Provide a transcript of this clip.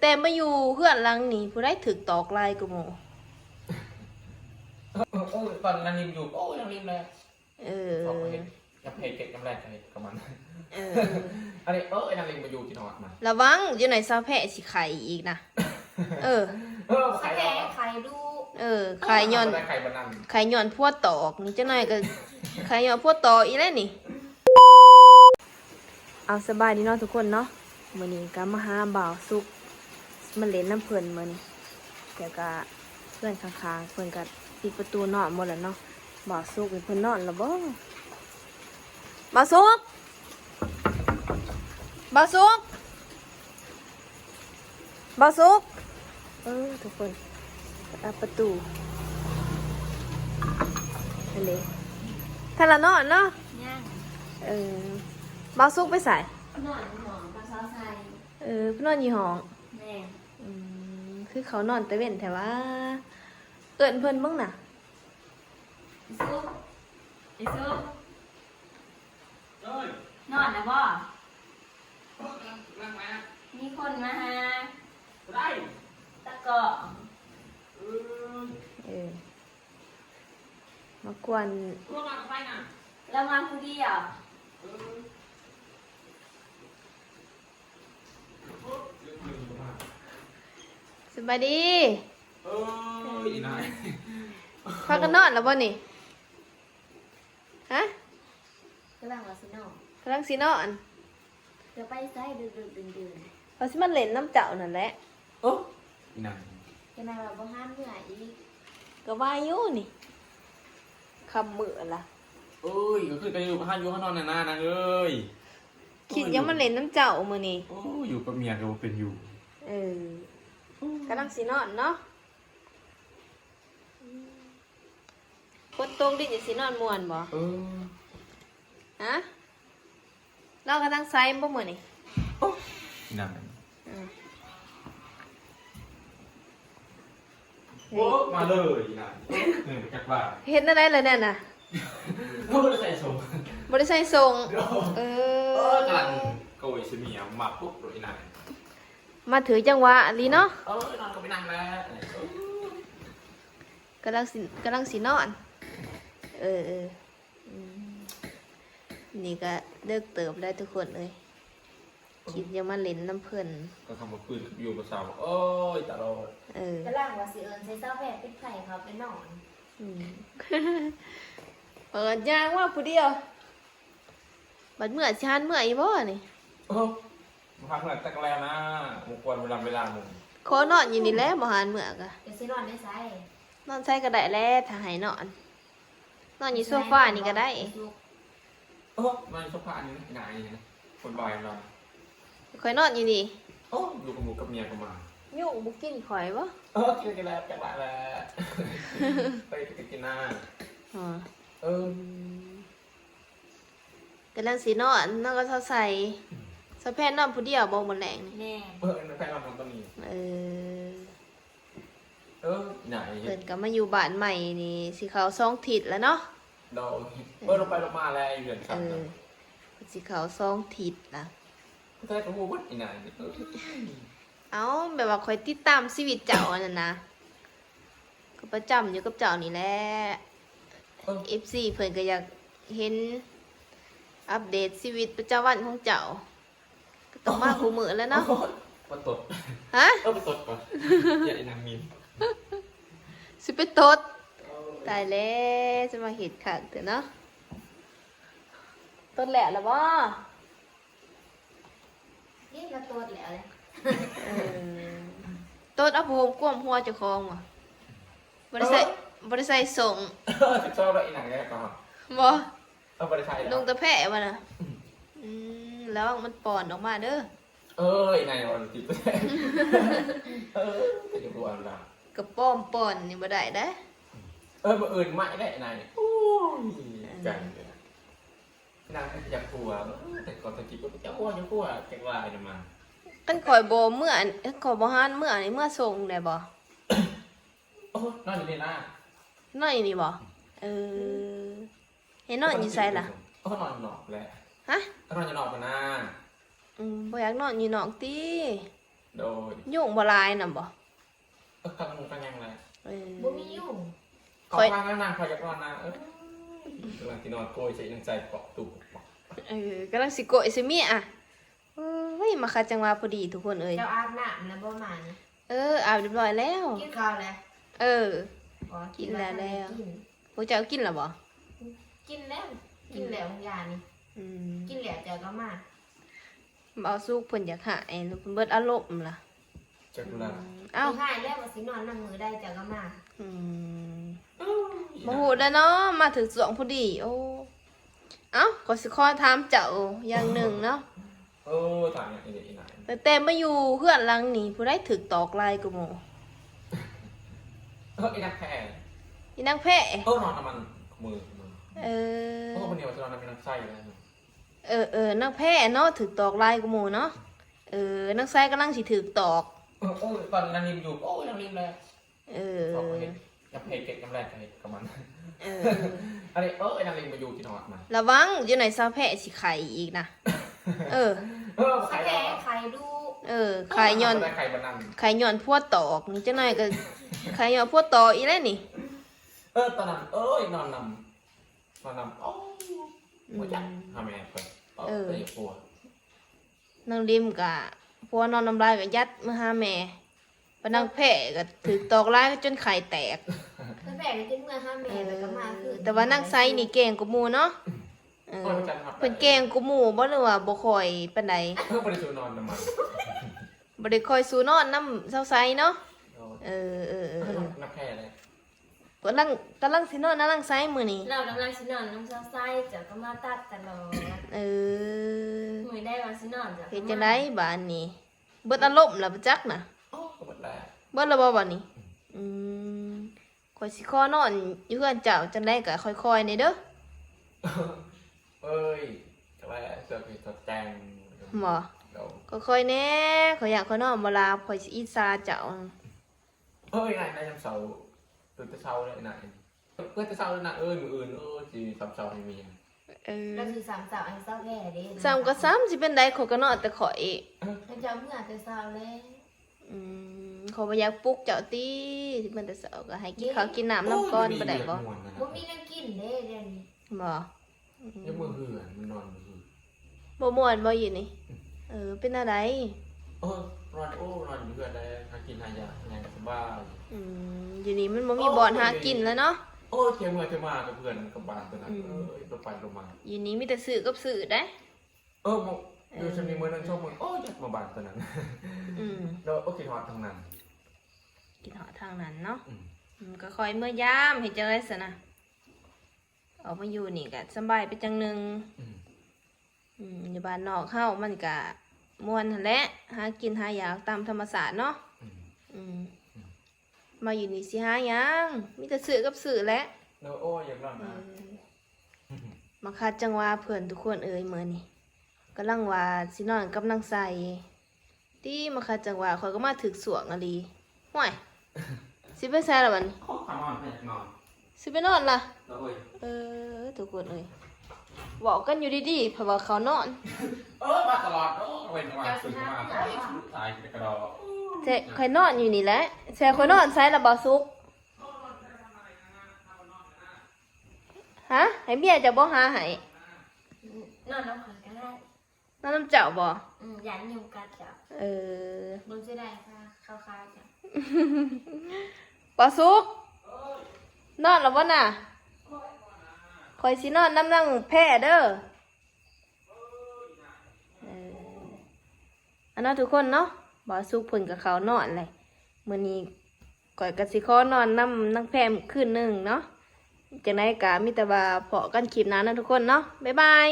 แต่มาอยู่เพื่อนหลังนี่ผู้ได้ถึกตอกลายกูโมตอนนั้นริมอยู่โอ้ยังริมเลยบอกเห็นยังเพจเก็บยังแรกเลยกับมันอันนี้ยังริมมาอยู่ที่นอนมาระวังอยู่ไหนซาแพะสิไข่อีกนะไข่ไข่ดูไข่ย้อนไข่ย้อนพวดตอกนี่เจ้าหน่อยก็ไข่ย้อนพวดตอกอีแล้วนี่เอาสบายดีเนาะทุกคนเนาะมื้อนี้ก็มาหาบ่าวสุกมาเล่นน้ำเพิ่นมื้อนี้แต่ก็เพื่อนข้างๆเพิ่นก็ปิดประตูนอนหมดแล้วเนาะบ่าวสุกเพิ่นนอนแล้วบ่บ่าวสุกบ่าวสุกบ่าวสุกทุกคนอัดประตูอันนี้ถ้าละนอนเนาะย่างบ่าวสุกไปใส่นอนหอมปลาซอสใส่นอนอยู่ห้องแม่คือเขานอนแต่เว้นแต่ว่าเอิ้นเพิ่นบ้างน่ะซุปไอ้ซุปนอนนะบ่มีคนมาหาตะเกาะมากวนแล้วมาผู้เดียวสบายดีอีนายพากันนอนแล้วบ่นี่ฮะกำลังว่าสินอนกำลังสินอนเดี๋ยวไปใส่ดึกดื่นเราสิมันเล่นน้ำเจ้านั่นแหละอีนายจะนายว่าบ่ห้ามเมื่ออีกก็ว่าอยู่นี่คำมือล่ะก็คือไปอยู่ข้างอยู่ข้างนอนนานๆเอ้ยคิดยังมันเล่นน้ำเจ้ามื้อนี้อยู่กับเมียก็เป็นอยู่กำลังสินอนเนาะคนตรงดิจะสินอนม่วนบ่ฮะเรากำลังไซม์บ่มื้อนี้นั่นมาเลยนะจักว่าเห็นอะไรเลยเนี่ยน่ะบ่ได้ใส่ส่งบ่ได้ใส่ส่งกำลังโกยเสมียมาปุ๊บเลยนะมาถือจังหวะลีเนาะนอนก็ไปนั่งแล้วกำลังสินอนนี่ก็เลิกเติบได้ทุกคนเลยคิดยังมาเล่นน้ำเพิ่นก็ทำมาปืนอยู่กับสาวตลอดกำลังว่าสิใส่เสื้อแพรปิดไข่เขาไปนอนเปิดยางว่าผู้เดียวบัดเมื่อชานเมื่ออีบ่นี่มาพักหลังตะกแลนะมุกวนเวลามึงขอนอนอยู่นี่แหละบ่หานเมื่อกะจะสินอนได้ไสนอนใส่ก็ได้แล้วถ้าให้นอนอยู่โซฟานี่ก็ได้นอนโซฟานี่นะนะคนบ่อยนอนข่อยนอนอยู่นี่อยู่กับหมูกับเมียก็มายุ่งบุกินข่อยบ่กินกันแล้วกันแล้วไปกินหน้ากำลังสีนอนก็เท่าใส่สะแพนนอนผู้เดียวบ่หมดแรงนี่แพนนอนตรงนี้ไหนเปิดก็มาอยู่บ้านใหม่นี่สิเขา2 ทิศแล้วเนาะลงไปลงมาแล้วอยู่เดือนครับสิเขา2 ทิศล่ะใช่ก็มูวัดอีไหนแบบว่าคอยติดตามชีวิตเจ้านั่นนะก็ประจำอยู่กับเจ้านี่แหละ FC เพิ่นก็อยากเห็นอัปเดตชีวิตประจำวันของเจ้าก็ต้องมาคู่มือแล้วเนาะไปตดฮะไปตดก่อนอย่าอีนางมีนสิไปตดตายแล้วจะมาเห็ดขัดเถอะเนาะตดแหละหรอบ่นี่เราตดแล้วเลยตดเอาโพมก้มหัวเจ้าของว่ะบริษัทส่งชอบอะไรอีหนังแกก่อนบ่บริษัทลงตะแพะมาน่ะแล้วมันป่อนออกมาเด้ออีไหนวันติดไปจะอยู่วันละกระป้อมป่อนนี่บ่ได้เด้มาอื่นไม่ได้ไหนจังเลยนางอยากกลัวแต่ก่อนตะกี้ก็จะกลัวแกลายจะมากันข่อยบ่เมื่อข่อยบ่ฮั่นเมื่อนี่เมื่อส่งได้บ่นอนอยู่นี่นะนอนอยู่นี่บ่เห็นนอนอยู่ไสล่ะนอนอยู่นอกแหละฮะนอนอยู่นอกกันนะบ่อยากนอนอยู่นอกติ โดย ยุ่งบ่หลายน่ะบ่ กันยังไง เออ บ่มียุ่ง ขอฟังนางคอยจะนอนนะกำลังที่นอนโกยใจยังใจเกาะตุ่ม กำลังสิโกะสิมีอ่ะเฮ้ยมาคัดจังหวะพอดีทุกคนเอ้ย เจ้าอาบน้ำแล้วบ่มานี่ อาบเรียบร้อยแล้ว กินข้าวแล้ว เออ อ๋อ กินแล้วแล้ว กิน พวกเจ้ากินแล้วบ่ กินแล้วกินแล้วยานี่ อืม กินแล้วเจ้าก็มา เอาสู้เพิ่นอยากหายแล้วเพิ่นเบิดอารมณ์ล่ะ จักรลา เอ้า สิหายแล้วว่าสินอนนำมือได้เจ้าก็มา อืมบ่ฮู้แล้วเนาะมาถึงสวงพอดี โอ้เอ้าขอสิขอถามเจ้าอย่างหนึ่งเนาะ ต่างอย่างนี้ไหน แต่มาอยู่เพื่อนหลังนี้ผู้ใดถึกตอกลายกูหมู่ ไอ้นักแพ้ อีนางแพ้ นอนน้ำมันมือ เออ คนเดียวจะนอนน้ำมันไส้แล้ว นางแพ้เนาะถึกตอกลายกูหมู่เนาะนางไส้กำลังสิถึกตอก ตอนนางริมอยู่นางริมเลย เออ กับเพจเก็ตกำแรกกับมัน เออ อันนี้นางริมมาอยู่ที่นอนมา ระวังอยู่ไหนซาแพ้สิไข่อีกนะเออ ไข่ แพ้ไข่ดู ไข่ย้อน ไข่บานัง ไข่ย้อนพวดตอกนี่จังหน่อยก็ไข่ย้อนพวดตอกอีแล้วนี่ ตอนนั้นนอนนำหัวใจทำไงเปิดได้ปัวน างริมกะพัวนอนน้ำลายก็ยัดมาหาแม่ปะนางแพ้ก็ถึกตอกลายจนไข่แตก แพ้ก็กินเมื่อห้าแม่แล้วก็มาคือ แต่ว่านางไซนี่เก่งกว่าหมู่เนาะเพิ่นเก่งกว่าหมู่บ่หรือว่าบ่ค่อยปานใด บริสุทธิ์นอนน้ำมัน บ่ได้ค่อยสู้นอนนำเซาไซเนาะเออ นักแพ้เลย กำลังสินอนนางไซมื้อนี้ เรากำลังสินอนน้ำเช้าไส้เจ้าก็มาตัดตลอด เออ มื้อได้ว่าสินอนเจ้า เฮ็ดจังได๋บ้านนี้เบิดอารมณ์แล้วบ่จักน่ะ ก็หมดแล้ว เบิดแล้วบ่บัดนี้ข่อยสิขอนอนอยู่เฮือนเจ้าจังได๋ก็ค่อยๆนี่เด้อ แต่ว่าเสื้อผิดแจง หมอค่อยๆแน่ข่อยอยากข่อยนอนบ่หลับข่อยสิอิจฉาเจ้า ไงนายจำเสาตื่นแต่เช้าเลยนะเพื่อจะเช้าเลยนะมืออื่นจีซ้ำเช้าให้มี แล้วคือ3 สาวอันเช้าแท้เด้ ซ้ำก็ซ้ำสิเป็นใดข่อยก็นอนแต่ข่อย แล้วเจ้าเมื่อแต่เช้าเลย ข่อยบ่อยากปลุกเจ้าติสิเป็นแต่เช้าก็ให้กินข้าวกินน้ำก่อนบ่ได้บ่ บ่มีแนวกินเด้เดี๋ยวนี้ บ่ ยังมือเหือนมันนอนมือเหือน บ่ม่วนบ่อยู่นี่เป็นอะไร นอนนอนเหือนได้กินหายาอย่างสบาย อยู่นี่มันบ่มีบ่อนหากินแล้วเนาะ เที่ยวมากับเพื่อนกับบ้านตัวนั้นรถไฟลงมา อยู่นี่มีแต่สื่อกับสื่อได้ อยู่ชนีเมื่อนั้นชอบมึงอยากมาบ้านตัวนั้นแล้วคิดฮอตทางนั้น กินหอทางนั้นเนาะก็คอยเมื่อยามเห็นจังไรสนะออกมาอยู่นี่ก็สบายไปจังหนึงอยู่บ้านนอกเฮามันก็ม่วนหั่นแหละหากินหาอยากตามธรรมศาสตร์เนาะมาอยู่นี่สิหาหยังมีแต่สื่อกับสื่อแหละ แล้วอยากนอนนะ มาคัดจังว่าเพื่อนทุกคนมื้อนี้กำลังว่าสินอนกับนางใส่ตีมาคัดจังว่าข่อยก็มาถึกสวงอะลีห่วยสิไปใส่ละบัดนี้ ขานอนนอน สิไปนอนล่ะ แล้ว ทุกคนบอกกันอยู่ดีๆเพราะว่าเขานอน มาตลอดเป็นวันสุดมาตายกระดอ แต่ข่อยนอนอยู่นี่แหละแซ่ข่อยนอนใส่ละบ่สุกฮะให้เมียจะบ่หาให้ นอนแล้วข่อยก็ได้ นอนน้ำเจ้าบ่ ยันยุงกัดจ้ะ บ่สิได้ค่ะคร่าวๆจ้ะ บ่สุกนอนแล้วบ่น่ะข่อยสินอนน้ำนั่งแพ้เด้ออันนั้นทุกคนเนาะบ่สุกเพิ่นกับเขานอนเลยมื้อนี้ข่อยก็สิขอนอนน้ำนั่งแพ้คืนนึงเนาะจังได๋ก็มีแต่ว่าเพาะกันคลิปหน้านะทุกคนเนาะบ๊ายบาย